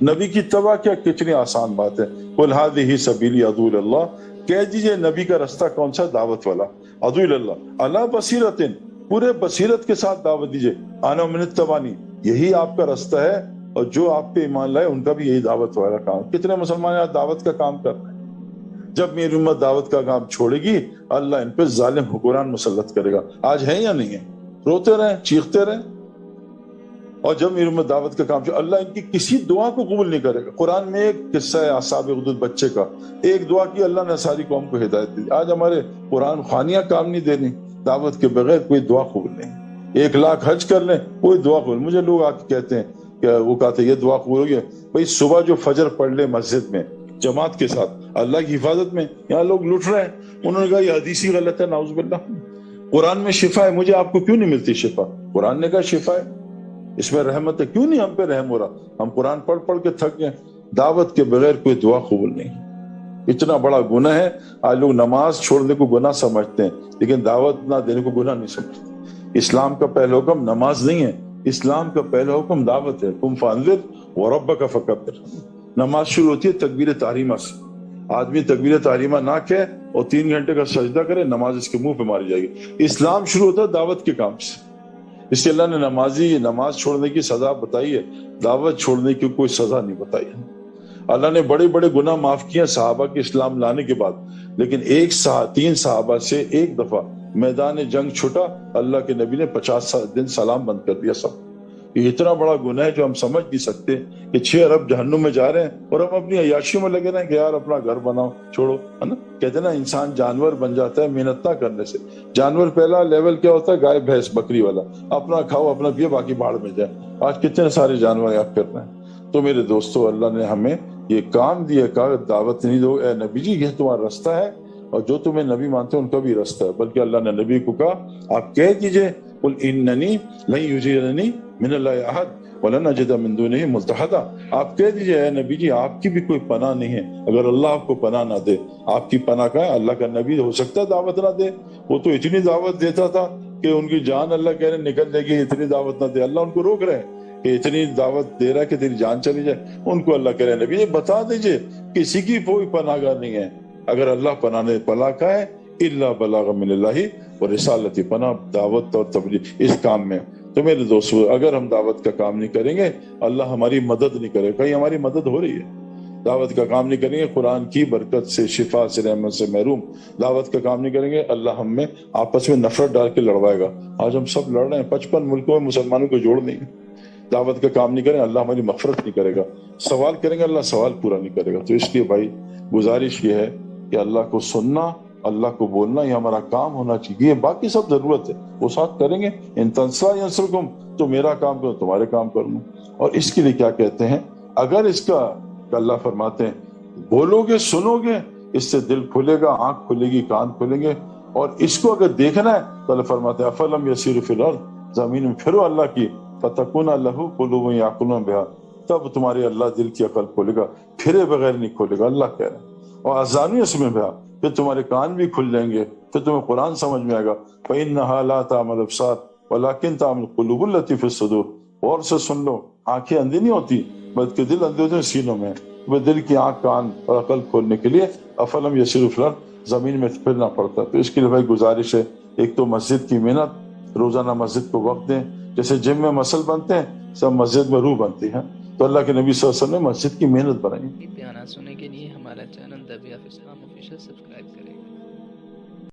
نبی کی اتباع کیا کتنی آسان بات ہے. قل ھذہ سبیلی ادعو الی اللہ، کہہ دیجئے نبی کا راستہ کون سا؟ دعوت والا. ادعو الی اللہ علی بصیرۃ، پورے بصیرت کے ساتھ دعوت دیجئے. انا من اتبعنی، یہی آپ کا راستہ ہے، اور جو آپ پہ ایمان لائے ان کا بھی یہی دعوت والا کام. کتنے مسلمان آج دعوت کا کام کر رہے ہیں؟ جب میری امت دعوت کا کام چھوڑے گی اللہ ان پہ ظالم حکمران مسلط کرے گا. آج ہے یا نہیں ہے؟ روتے رہیں، چیختے رہیں. اور جب میری امت دعوت کا کام چھوڑے، اللہ ان کی کسی دعا کو قبول نہیں کرے گا. قرآن میں ایک قصہ ہے اصحاب اخدود بچے کا، ایک دعا کی اللہ نے ساری قوم کو ہدایت دی. آج ہمارے قرآن خوانیاں کام نہیں دینی، دعوت کے بغیر کوئی دعا قبول نہیں. 1,00,000 حج کر لیں کوئی دعا قبول. مجھے لوگ آ کے کہتے ہیں کہ وہ کہتے ہیں یہ دعا قبول ہوگی. بھائی صبح جو فجر پڑھ لے مسجد میں جماعت کے ساتھ اللہ کی حفاظت میں، یہاں لوگ لٹ رہے ہیں. انہوں نے کہا یہ حدیث ہی غلط ہے، نعوذ باللہ. قرآن میں شفا ہے، مجھے آپ کو کیوں نہیں ملتی شفا؟ قرآن نے کہا شفا ہے، اس میں رحمت ہے، کیوں نہیں ہم پہ رحم ہو رہا؟ ہم قرآن پڑھ پڑھ کے تھک گئے. دعوت کے بغیر کوئی دعا قبول نہیں. اتنا بڑا گناہ ہے. آج لوگ نماز چھوڑنے کو گناہ سمجھتے ہیں لیکن دعوت نہ دینے کو گناہ نہیں سمجھتے. اسلام کا پہلا حکم نماز نہیں ہے، اسلام کا پہلا حکم دعوت ہے. قم فانذر وربک فکبر. نماز شروع ہوتی ہے تکبیر تحریمہ سے. آدمی تکبیر تحریمہ نہ کہے اور 3 گھنٹے کا سجدہ کرے، نماز اس کے منہ پہ ماری جائے گی. اسلام شروع ہوتا ہے دعوت کے کام سے. اس لیے اللہ نے نماز چھوڑنے کی سزا بتائی ہے، دعوت چھوڑنے کی کوئی سزا نہیں بتائی ہے. اللہ نے بڑے بڑے گناہ معاف کیے صحابہ کے اسلام لانے کے بعد، لیکن 3 صحابہ سے ایک دفعہ میدان جنگ چھٹا، اللہ کے نبی نے 50 دن سلام بند کر دیا سب. یہ اتنا بڑا گناہ ہے جو ہم سمجھ نہیں سکتے کہ 6 ارب جہنم میں جا رہے ہیں اور ہم اپنی عیاشیوں میں لگے رہے ہیں کہ یار اپنا گھر بناؤ، چھوڑو، ہے نا. کہتے ہیں نا انسان جانور بن جاتا ہے محنت نہ کرنے سے. جانور پہلا لیول کیا ہوتا ہے؟ گائے بھینس بکری والا، اپنا کھاؤ اپنا پیو باقی باڑ میں جائے. آج کتنے سارے جانور آپ کر رہے ہیں. تو میرے دوستو، اللہ نے ہمیں یہ کام دیا، کہا دعوت نہیں دو اے نبی جی، یہ تمہارا راستہ ہے اور جو تمہیں نبی مانتے ہیں ان کا بھی راستہ ہے. بلکہ اللہ نے نبی کو کہا آپ کہہ دیجئے قل اننی لن یجیرنی من اللہ احد ولن اجد من دونہ ملتحدا. آپ کہہ دیجئے اے نبی جی آپ کی بھی کوئی پناہ نہیں ہے اگر اللہ آپ کو پناہ نہ دے. آپ کی پناہ کا ہے اللہ کا نبی ہو سکتا ہے دعوت نہ دے. وہ تو اتنی دعوت دیتا تھا کہ ان کی جان اللہ کہہ رہے نکل جائے گی، اتنی دعوت نہ دے. اللہ ان کو روک رہے ہیں کہ اتنی دعوت دے رہا ہے کہ تیری جان چلی جائے. ان کو اللہ کہہ رہے ہیں نبی بتا دیجئے کسی کی کوئی پناہ گاہ نہیں ہے اگر اللہ پناہ کا ہے الا بلاغ من اللہ و رسالتی، پناہ دعوت اور تبلیغ اس کام میں. تو میرے دوستو، اگر ہم دعوت کا کام نہیں کریں گے اللہ ہماری مدد نہیں کرے. کہیں ہماری مدد ہو رہی ہے؟ دعوت کا کام نہیں کریں گے قرآن کی برکت سے، شفا سے، رحمت سے محروم. دعوت کا کام نہیں کریں گے اللہ ہم میں آپس میں نفرت ڈال کے لڑوائے گا. آج ہم سب لڑ رہے ہیں، 55 ملکوں میں مسلمانوں کو جوڑ نہیں. دعوت کا کام نہیں کریں اللہ ہماری مغفرت نہیں کرے گا. سوال کریں گے اللہ سوال پورا نہیں کرے گا. تو اس لیے بھائی گزارش یہ ہے کہ اللہ کو سننا، اللہ کو بولنا یہ ہمارا کام ہونا چاہیے. باقی سب ضرورت ہے وہ ساتھ کریں گے. ان تنصروا ینصرکم، تو میرا کام کرو تمہارے کام کر لوں. اور اس کے لیے کیا کہتے ہیں، اگر اس کا اللہ فرماتے ہیں بولو گے سنو گے اس سے دل کھلے گا، آنکھ کھلے گی، کان کھلیں گے. اور اس کو اگر دیکھنا ہے تو اللہ فرماتے ہیں افلم یسیروا فی الارض، زمین میں پھرو اللہ کی، فتکون لہ قلوب یعقلون بہا، تب تمہارے اللہ دل کی عقل کھولے گا، پھرے بغیر نہیں کھولے گا اللہ کہہ رہے ہیں. اور آذان یسمع بہا، پھر تمہارے کان بھی کھل جائیں گے، پھر تمہیں قرآن سمجھ میں آئے گا. فإنها لا تعمى الأبصار ولكن تعمى القلوب التي في الصدور. اور سے سن لو، آنکھیں اندھی نہیں ہوتی بلکہ دل اندھے ہوتے ہیں سینوں میں. وہ دل کی آنکھ کان اور عقل کھولنے کے لیے افلم یسیروا فی الارض، زمین میں پھرنا پڑتا ہے. تو اس کے لیے بھائی گزارش ہے، ایک تو مسجد کی محنت، روزانہ مسجد کو وقت دیں. جیسے جم میں مسل بنتے ہیں سب مسجد میں روح بنتی ہے. تو اللہ کے نبی صلی اللہ علیہ وسلم نے مسجد کی محنت بنائی. بیانات سننے کے لیے ہمارا channel The Way of Islam official subscribe کریں.